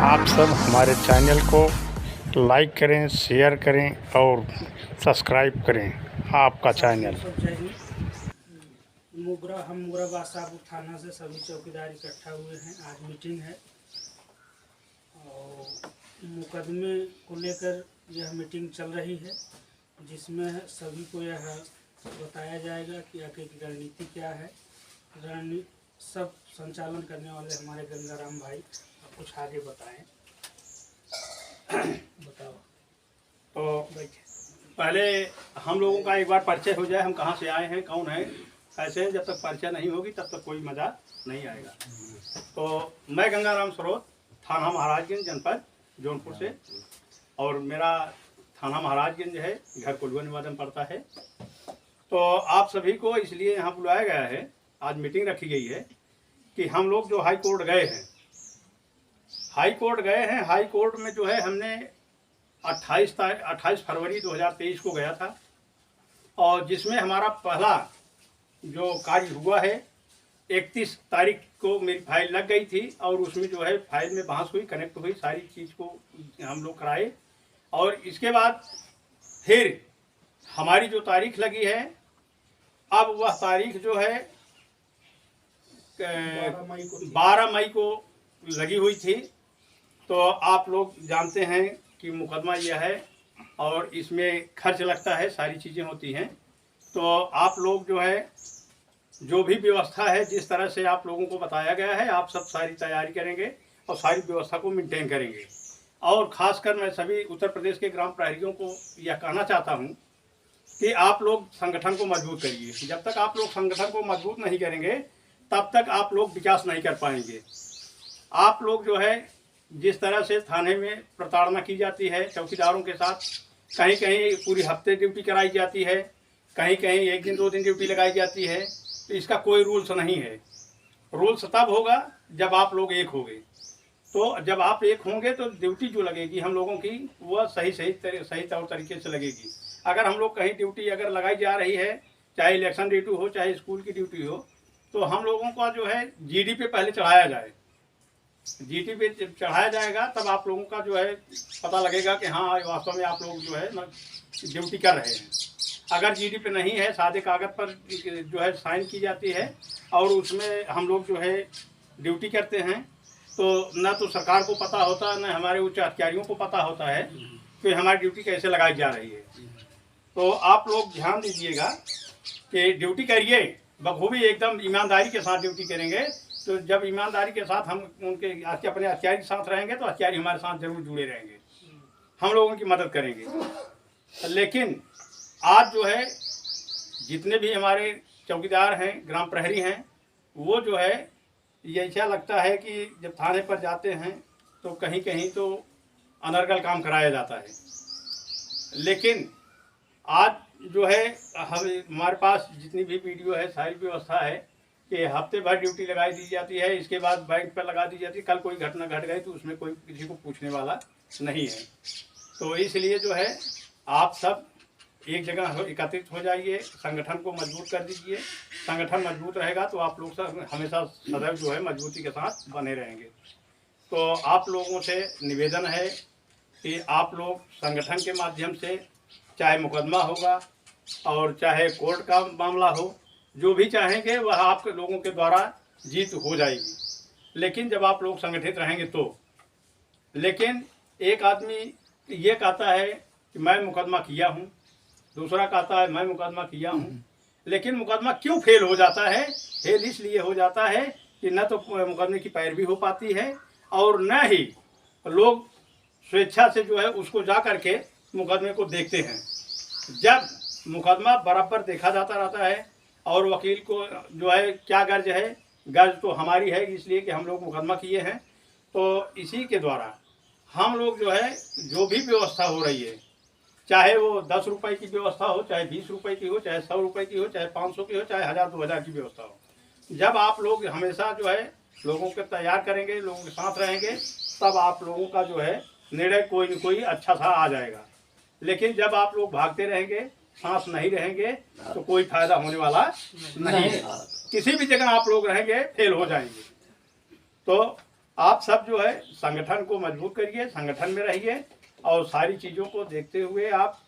आप सब हमारे चैनल को लाइक करें, शेयर करें और सब्सक्राइब करें आपका चैनल। हम मुगरा बादशाहपुर थाना से सभी चौकीदार इकट्ठा हुए हैं। आज मीटिंग है और मुकदमे को लेकर यह मीटिंग चल रही है, जिसमें सभी को यह बताया जाएगा कि आगे की रणनीति क्या है। रणनीति सब संचालन करने वाले हमारे गंगाराम भाई, आप कुछ आगे बताएं। बताओ। तो पहले हम लोगों का एक बार परिचय हो जाए, हम कहाँ से आए हैं, कौन है, कैसे हैं। जब तक परिचय नहीं होगी तब तक कोई मज़ा नहीं आएगा। तो मैं गंगाराम सरोत, थाना महाराजगंज, जनपद जौनपुर से, और मेरा थाना महाराजगंज है, घर कोल्हुआ निवादन पड़ता है। तो आप सभी को इसलिए यहाँ बुलाया गया है, आज मीटिंग रखी गई है कि हम लोग जो हाई कोर्ट गए हैं, हाई कोर्ट में जो है हमने 28 फरवरी 2023 को गया था, और जिसमें हमारा पहला जो कार्य हुआ है 31 तारीख को मेरी फाइल लग गई थी, और उसमें जो है फाइल में बहस हुई, कनेक्ट हुई, सारी चीज़ को हम लोग कराए। और इसके बाद फिर हमारी जो तारीख लगी है, अब वह तारीख जो है 12 मई को लगी हुई थी। तो आप लोग जानते हैं कि मुकदमा यह है और इसमें खर्च लगता है, सारी चीज़ें होती हैं। तो आप लोग जो है जो भी व्यवस्था है, जिस तरह से आप लोगों को बताया गया है, आप सब सारी तैयारी करेंगे और सारी व्यवस्था को मेंटेन करेंगे। और ख़ासकर मैं सभी उत्तर प्रदेश के ग्राम प्रहरियों को यह कहना चाहता हूं कि आप लोग संगठन को मजबूत करिए। जब तक आप लोग संगठन को मजबूत नहीं करेंगे तब तक आप लोग विकास नहीं कर पाएंगे। आप लोग जो है जिस तरह से थाने में प्रताड़ना की जाती है चौकीदारों के साथ, कहीं कहीं पूरी हफ्ते ड्यूटी कराई जाती है, कहीं कहीं 1 दिन 2 दिन ड्यूटी लगाई जाती है, तो इसका कोई रूल्स नहीं है। रूल्स तब होगा जब आप लोग एक होंगे। तो जब आप एक होंगे तो ड्यूटी जो लगेगी हम लोगों की वह सही तौर तरीके से लगेगी। अगर हम लोग कहीं ड्यूटी अगर लगाई जा रही है, चाहे इलेक्शन ड्यूटी हो, चाहे स्कूल की ड्यूटी हो, तो हम लोगों का जो है जीडी पे पहले चढ़ाया जाए। जीडी पे चढ़ाया जाएगा तब आप लोगों का जो है पता लगेगा कि हाँ वास्तव में आप लोग जो है ना ड्यूटी कर रहे हैं। अगर जीडी पे नहीं है, सादे कागज़ पर जो है साइन की जाती है और उसमें हम लोग जो है ड्यूटी करते हैं, तो न तो सरकार को पता होता, न हमारे उच्च अधिकारियों को पता होता है कि हमारी ड्यूटी कैसे लगाई जा रही है। तो आप लोग ध्यान दीजिएगा कि ड्यूटी करिए बखूबी, एकदम ईमानदारी के साथ ड्यूटी करेंगे। तो जब ईमानदारी के साथ हम उनके अपने हथियार के साथ रहेंगे तो हथियार हमारे साथ जरूर जुड़े रहेंगे, हम लोगों की मदद करेंगे। लेकिन आज जो है जितने भी हमारे चौकीदार हैं, ग्राम प्रहरी हैं, वो जो है ये ऐसा लगता है कि जब थाने पर जाते हैं तो कहीं कहीं तो अनर्गल काम कराया जाता है। लेकिन आज जो है हमारे पास जितनी भी वीडियो है, सारी व्यवस्था है कि हफ्ते भर ड्यूटी लगाई दी जाती है, इसके बाद बैंक पर लगा दी जाती है। कल कोई घटना घट गई तो उसमें कोई किसी को पूछने वाला नहीं है। तो इसलिए जो है आप सब एक जगह एकत्रित हो जाइए, संगठन को मजबूत कर दीजिए। संगठन मजबूत रहेगा तो आप लोग सब हमेशा सदैव जो है मजबूती के साथ बने रहेंगे। तो आप लोगों से निवेदन है कि आप लोग संगठन के माध्यम से, चाहे मुकदमा होगा और चाहे कोर्ट का मामला हो, जो भी चाहेंगे वह आप लोगों के द्वारा जीत हो जाएगी। लेकिन जब आप लोग संगठित रहेंगे तो। लेकिन एक आदमी ये कहता है कि मैं मुकदमा किया हूँ, दूसरा कहता है मैं मुकदमा किया हूँ, लेकिन मुकदमा क्यों फेल हो जाता है? फेल इसलिए हो जाता है कि न तो मुकदमे की पैरवी हो पाती है और न ही लोग स्वेच्छा से जो है उसको जा करके मुकदमे को देखते हैं। जब मुकदमा बराबर देखा जाता रहता है और वकील को जो है क्या गर्ज है, गर्ज तो हमारी है इसलिए कि हम लोग मुकदमा किए हैं। तो इसी के द्वारा हम लोग जो है जो भी व्यवस्था हो रही है, चाहे वो 10 रुपये की व्यवस्था हो, चाहे 20 रुपये की हो, चाहे 100 रुपये की हो, चाहे 500 की हो, चाहे 1000-2000 की व्यवस्था हो, जब आप लोग हमेशा जो है लोगों को तैयार करेंगे, लोगों के साथ रहेंगे, तब आप लोगों का जो है निर्णय कोई न कोई अच्छा सा आ जाएगा। लेकिन जब आप लोग भागते रहेंगे, सांस नहीं रहेंगे, तो कोई फायदा होने वाला नहीं है। किसी भी जगह आप लोग रहेंगे फेल हो जाएंगे। तो आप सब जो है संगठन को मजबूत करिए, संगठन में रहिए और सारी चीज़ों को देखते हुए आप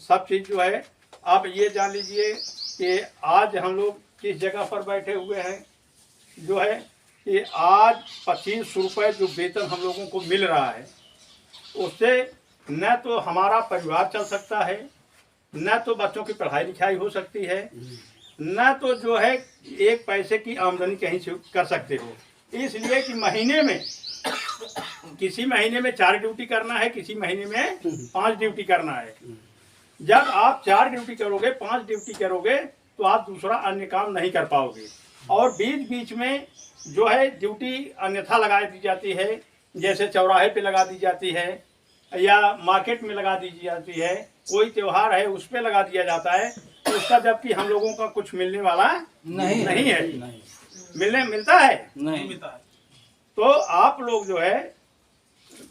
सब चीज़ जो है, आप ये जान लीजिए कि आज हम लोग किस जगह पर बैठे हुए हैं, जो है कि आज 25 रुपये जो वेतन हम लोगों को मिल रहा है, उससे न तो हमारा परिवार चल सकता है, न तो बच्चों की पढ़ाई लिखाई हो सकती है, न तो जो है एक पैसे की आमदनी कहीं से कर सकते हो। इसलिए कि महीने में किसी महीने में 4 ड्यूटी करना है, किसी महीने में 5 ड्यूटी करना है। जब आप 4 ड्यूटी करोगे, 5 ड्यूटी करोगे तो आप दूसरा अन्य काम नहीं कर पाओगे। और बीच बीच में जो है ड्यूटी अन्यथा लगा दी जाती है, जैसे चौराहे पे लगा दी जाती है या मार्केट में लगा दी जाती है, कोई त्योहार है उस पर लगा दिया जाता है, तो उसका जबकि हम लोगों का कुछ मिलने वाला नहीं है। मिलता है नहीं मिलता है। तो आप लोग जो है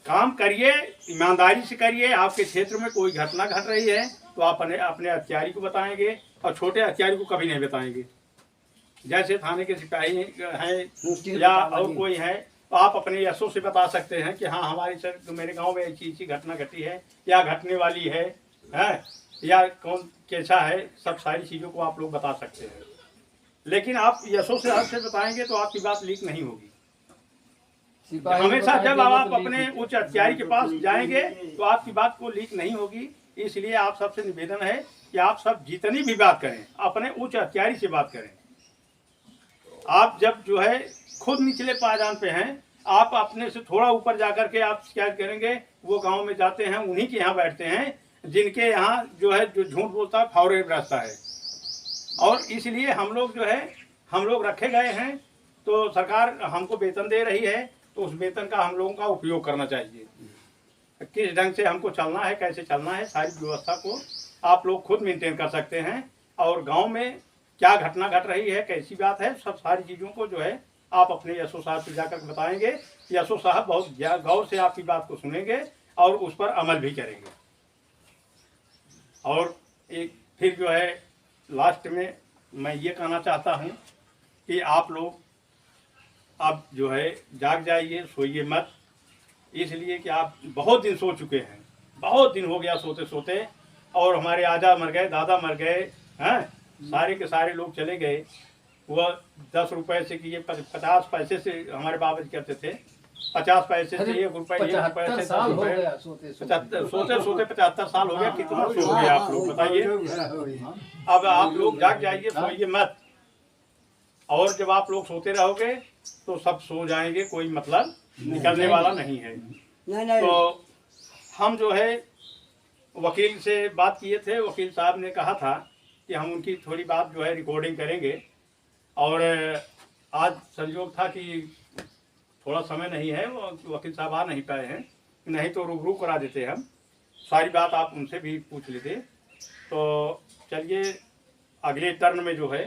काम करिए, ईमानदारी से करिए। आपके क्षेत्र में कोई घटना घट रही है तो आप अपने अधिकारी को बताएंगे और छोटे अधिकारी को कभी नहीं बताएंगे। जैसे थाने के सिपाही हैं या और कोई है तो आप अपने यशों से बता सकते हैं कि हाँ हमारे सर तो मेरे गांव में ऐसी घटना घटी है या घटने वाली है या कौन कैसा है, सब सारी चीज़ों को आप लोग बता सकते हैं। लेकिन आप यशों से हर से बताएंगे तो आपकी बात लीक नहीं होगी। हमेशा जब आप अपने उच्च अधिकारी के पास जाएंगे तो आपकी बात को लीक नहीं होगी। इसलिए आप सबसे निवेदन है कि आप सब जितनी भी बात करें अपने उच्च अधिकारी से बात करें। आप जब जो है खुद निचले पायदान पे हैं, आप अपने से थोड़ा ऊपर जाकर के आप शिकायत करेंगे, वो गांव में जाते हैं, उन्हीं के यहाँ बैठते हैं जिनके यहाँ जो है जो झूठ बोलता है फावरे रास्ता है। और इसलिए हम लोग जो है हम लोग रखे गए हैं, तो सरकार हमको वेतन दे रही है तो उस वेतन का हम लोगों का उपयोग करना चाहिए। किस ढंग से हमको चलना है, कैसे चलना है, सारी व्यवस्था को आप लोग खुद मेंटेन कर सकते हैं। और गांव में क्या घटना घट रही है, कैसी बात है, सब सारी चीज़ों को जो है आप अपने यशो साहब से जाकर बताएंगे। यशो साहब बहुत गौर से आपकी बात को सुनेंगे और उस पर अमल भी करेंगे। और एक फिर जो है लास्ट में मैं ये कहना चाहता हूँ कि आप लोग अब जो है जाग जाइए, सोइए मत। इसलिए कि आप बहुत दिन सो चुके हैं, बहुत दिन हो गया सोते सोते, और हमारे आजा मर गए, दादा मर गए हैं, सारे के सारे लोग चले गए। वह 10 रुपए से कि ये 50 पैसे से हमारे बाबा जी कहते थे, 50 पैसे से 1 रुपये, 1 रुपये से 10 रुपये, सोते सोते 75 साल हो गया। कितना सो गए आप लोग बताइए। अब आप लोग जाग जाइए, सोइए मत। और जब आप लोग सोते रहोगे तो सब सो जाएंगे, कोई मतलब निकलने वाला नहीं है। तो हम जो है वकील से बात किए थे, वकील साहब ने कहा था कि हम उनकी थोड़ी बात जो है रिकॉर्डिंग करेंगे। और आज संयोग था कि थोड़ा समय नहीं है, वो वकील साहब आ नहीं पाए हैं, नहीं तो रूबरू करा देते हम, सारी बात आप उनसे भी पूछ लेते। तो चलिए अगले टर्न में जो है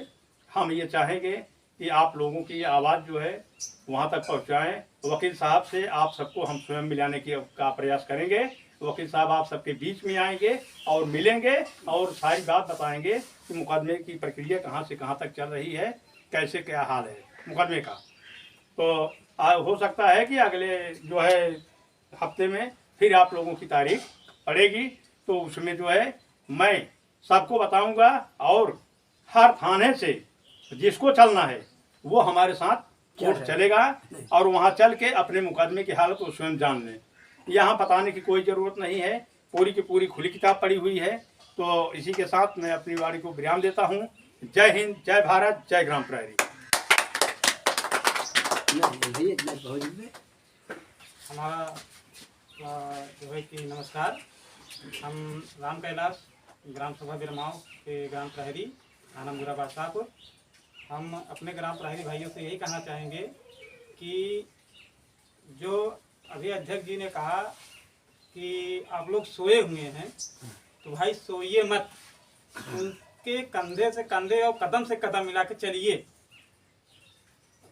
हम ये चाहेंगे कि आप लोगों की आवाज़ जो है वहाँ तक पहुँचाएँ। वकील साहब से आप सबको हम स्वयं मिलाने का प्रयास करेंगे। वकील साहब आप सबके बीच में आएंगे और मिलेंगे और सारी बात बताएंगे कि मुकदमे की प्रक्रिया कहाँ से कहाँ तक चल रही है, कैसे क्या हाल है मुकदमे का। तो हो सकता है कि अगले जो है हफ्ते में फिर आप लोगों की तारीख पड़ेगी, तो उसमें जो है मैं सबको बताऊंगा और हर थाने से जिसको चलना है वो हमारे साथ कोर्ट चलेगा और वहाँ चल के अपने मुकदमे की हालत को स्वयं जान लें। यहाँ बताने की कोई ज़रूरत नहीं है, पूरी की पूरी खुली किताब पड़ी हुई है। तो इसी के साथ मैं अपनी वाणी को विराम देता हूँ। जय हिंद, जय भारत, जय ग्राम प्रहरी। हमारा जो है कि नमस्कार, हम राम कैलाश ग्राम सभा बिरमाओ के ग्राम प्रहरी आनंदपुरा बादशाहपुर। हम अपने ग्राम प्रहरी भाइयों से यही कहना चाहेंगे कि जो अभी अध्यक्ष जी ने कहा कि आप लोग सोए हुए हैं, तो भाई सोइए मत, उनके कंधे से कंधे और कदम से कदम मिला के चलिए।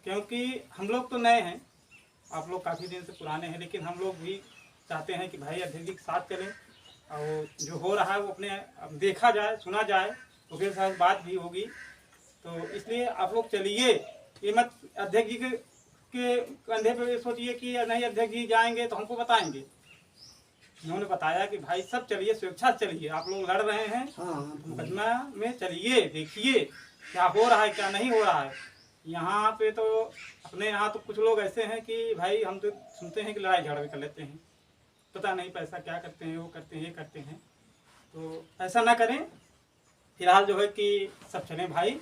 क्योंकि हम लोग तो नए हैं, आप लोग काफ़ी दिन से पुराने हैं, लेकिन हम लोग भी चाहते हैं कि भाई अध्यक्ष जी के साथ चलें और जो हो रहा है वो अपने देखा जाए, सुना जाए, उसके साथ बात भी होगी। तो इसलिए आप लोग चलिए, ये मत अध्यक्ष जी के के कंधे पे सोचिए कि नहीं अध्यक्ष जी जाएंगे तो हमको बताएंगे। उन्होंने बताया कि भाई सब चलिए, स्वेच्छा से चलिए, आप लोग लड़ रहे हैं मुकदमा में, चलिए देखिए क्या हो रहा है क्या नहीं हो रहा है। यहाँ पे तो अपने यहाँ तो कुछ लोग ऐसे हैं कि भाई हम तो सुनते हैं कि लड़ाई झगड़ा भी कर लेते हैं, पता नहीं पैसा क्या करते हैं, वो करते हैं, ये करते हैं। तो ऐसा ना करें, फिलहाल जो है कि सब चलें भाई,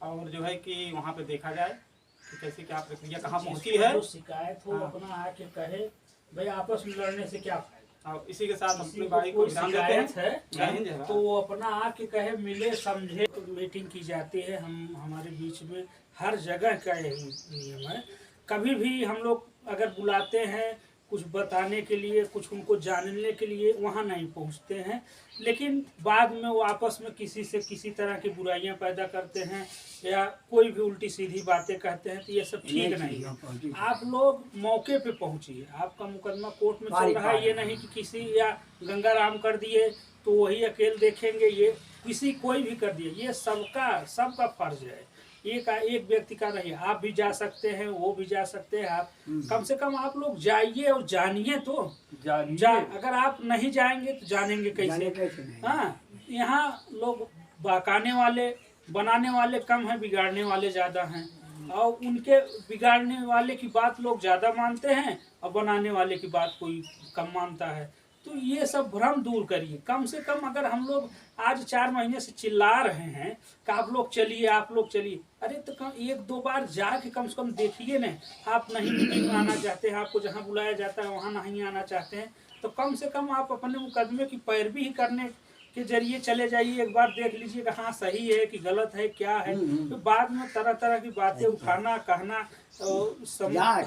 और जो है कि वहाँ पे देखा जाए कि कैसे क्या प्रक्रिया कहाँ पहुँची है। जो शिकायत हो अपना आके कहे, भाई आपस में लड़ने से क्या फायदा। और इसी के साथ किसी अपनी को बाड़ी को कोई ध्यान देते हैं। शिकायत जय हिंद, जय है भारत। तो वो अपना आके कहे, मिले समझे। तो मीटिंग की जाती है, हमारे बीच में हर जगह का यही नियम है। कभी भी हम लोग अगर बुलाते हैं कुछ बताने के लिए, कुछ उनको जानने के लिए, वहाँ नहीं पहुँचते हैं, लेकिन बाद में वो आपस में किसी से किसी तरह की बुराइयां पैदा करते हैं या कोई भी उल्टी सीधी बातें कहते हैं, तो ये सब ठीक नहीं है। आप लोग मौके पे पहुंचिए। आपका मुकदमा कोर्ट में चल रहा है, ये नहीं कि किसी या गंगाराम कर दिए तो वही अकेले देखेंगे, ये किसी कोई भी कर दिए, ये सबका फर्ज है। एक व्यक्ति का नहीं, आप भी जा सकते हैं, वो भी जा सकते हैं। आप कम से कम आप लोग जाइए और जानिए तो अगर आप नहीं जाएंगे तो जानेंगे कैसे। हाँ, यहाँ लोग बहकाने वाले बनाने वाले कम हैं, बिगाड़ने वाले ज़्यादा हैं, और उनके बिगाड़ने वाले की बात लोग ज़्यादा मानते हैं और बनाने वाले की बात कोई कम मानता है। तो ये सब भ्रम दूर करिए। कम से कम अगर हम लोग आज 4 महीने से चिल्ला रहे हैं कि आप लोग चलिए, आप लोग चलिए, अरे तो एक दो बार जाके कम से कम देखिए ना। आप नहीं मीटिंग में आना चाहते हैं, आपको जहाँ बुलाया जाता है वहाँ नहीं आना चाहते हैं, तो कम से कम आप अपने मुकदमे की पैरवी ही करने के जरिए चले जाइए। एक बार देख लीजिए कि हाँ सही है कि गलत है, क्या है। तो बाद में तरह तरह की बातें उठाना, कहना,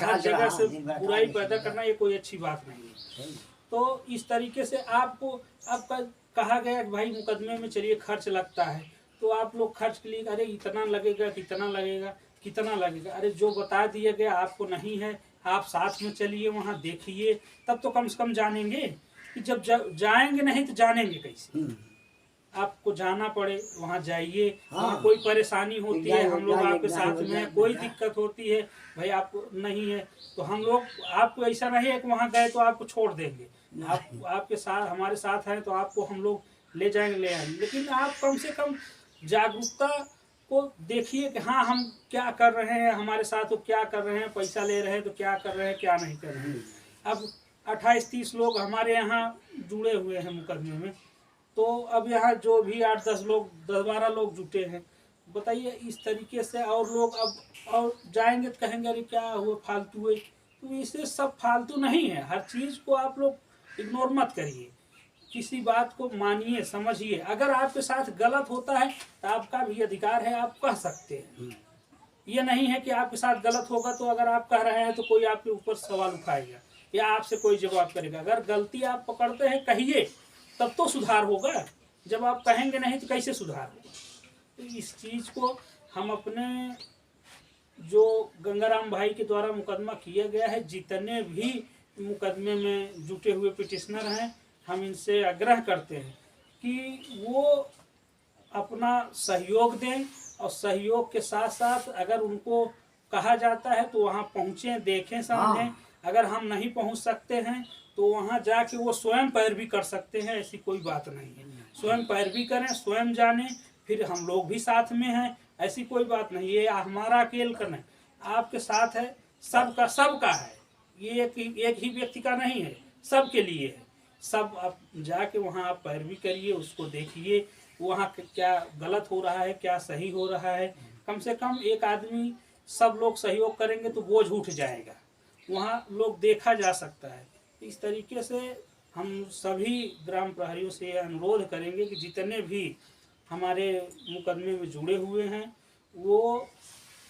हर जगह से बुराई पैदा करना, ये कोई अच्छी बात नहीं है। तो इस तरीके से आपको आपका कहा गया कि भाई मुकदमे में चलिए, खर्च लगता है, तो आप लोग खर्च के लिए अरे इतना लगेगा, कितना लगेगा, कितना लगेगा, अरे जो बता दिया गया आपको नहीं है, आप साथ में चलिए, वहाँ देखिए, तब तो कम से कम जानेंगे। कि जब जाएंगे नहीं तो जानेंगे कैसे। आपको जाना पड़े, वहाँ जाइए। वहाँ कोई परेशानी होती है, हम लोग आपके साथ में हैं, कोई दिक्कत होती है भाई आपको नहीं है तो हम लोग, आपको ऐसा नहीं है कि वहाँ गए तो आपको छोड़ देंगे। आप आपके साथ, हमारे साथ हैं तो आपको हम लोग ले जाएंगे, ले आएंगे। लेकिन आप कम से कम जागरूकता को देखिए कि हाँ हम क्या कर रहे हैं, हमारे साथ वो क्या कर रहे हैं, पैसा ले रहे हैं तो क्या कर रहे हैं, क्या नहीं कर रहे हैं। अब 28-30 लोग हमारे यहाँ जुड़े हुए हैं मुकदमे में, तो अब यहाँ जो भी 8-10 लोग, 10-12 लोग जुटे हैं। बताइए इस तरीके से और लोग अब और जाएंगे तो कहेंगे अरे क्या हुआ, फालतू है। तो इससे सब फालतू नहीं है। हर चीज़ को आप लोग इग्नोर मत करिए, किसी बात को मानिए, समझिए। अगर आपके साथ गलत होता है तो आपका भी अधिकार है, आप कह सकते हैं। ये नहीं है कि आपके साथ गलत होगा तो अगर आप कह रहे हैं तो कोई आपके ऊपर सवाल उठाएगा या आपसे कोई जवाब करेगा। अगर गलती आप पकड़ते हैं, कहिए, तब तो सुधार होगा। जब आप कहेंगे नहीं तो कैसे सुधार होगा। तो इस चीज़ को हम अपने जो गंगाराम भाई के द्वारा मुकदमा किया गया है, जितने भी मुकदमे में जुटे हुए पिटिशनर हैं, हम इनसे आग्रह करते हैं कि वो अपना सहयोग दें, और सहयोग के साथ साथ अगर उनको कहा जाता है तो वहाँ पहुँचें, देखें, समझें। अगर हम नहीं पहुँच सकते हैं तो वहाँ जाके वो स्वयं पैरवी कर सकते हैं, ऐसी कोई बात नहीं है। स्वयं पैरवी करें, स्वयं जानें, फिर हम लोग भी साथ में हैं, ऐसी कोई बात नहीं। ये हमारा अकेले का नहीं, आपके साथ है, सबका है। ये एक ही व्यक्ति का नहीं है, सबके लिए है। सब आप जाके वहाँ आप पैरवी करिए, उसको देखिए, वहाँ क्या गलत हो रहा है, क्या सही हो रहा है। कम से कम एक आदमी, सब लोग सहयोग करेंगे तो बोझ उठ जाएगा, वहाँ लोग देखा जा सकता है। इस तरीके से हम सभी ग्राम प्रहरियों से अनुरोध करेंगे कि जितने भी हमारे मुकदमे में जुड़े हुए हैं वो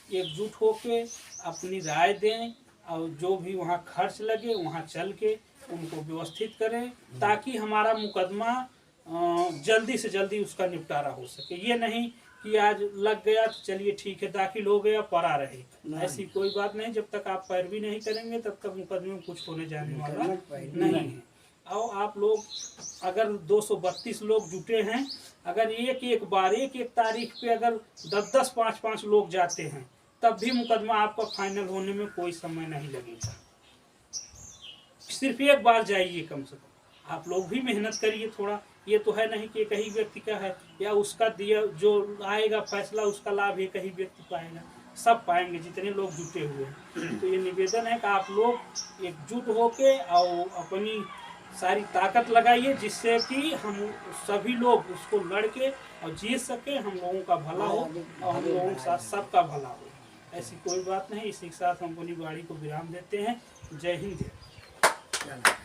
एकजुट होकर अपनी राय दें, और जो भी वहाँ खर्च लगे वहाँ चल के उनको व्यवस्थित करें, ताकि हमारा मुकदमा जल्दी से जल्दी उसका निपटारा हो सके। ये नहीं कि आज लग गया तो चलिए ठीक है, दाखिल हो गया, पड़ा रहे, ऐसी कोई बात नहीं। जब तक आप पैरवी नहीं करेंगे तब तक मुकदमे में कुछ होने जाने वाला नहीं है। और आप लोग अगर 232 लोग जुटे हैं, अगर एक बार एक तारीख पे अगर 10-10, 5-5 लोग जाते हैं तब भी मुकदमा आपका फाइनल होने में कोई समय नहीं लगेगा। सिर्फ एक बार जाइए, कम से कम आप लोग भी मेहनत करिए थोड़ा। ये तो है नहीं कि एक ही व्यक्ति का है या उसका दिया जो आएगा फैसला उसका लाभ एक ही व्यक्ति पाएगा, सब पाएंगे जितने लोग जुटे हुए हैं। तो ये निवेदन है कि आप लोग एकजुट होके और अपनी सारी ताकत लगाइए, जिससे कि हम सभी लोग उसको लड़के और जीत सके, हम लोगों का भला हो और हम लोगों के साथ सबका भला हो। ऐसी कोई बात नहीं। इसी के साथ हम अपनी वाणी को विराम देते हैं। जय हिंद, जय।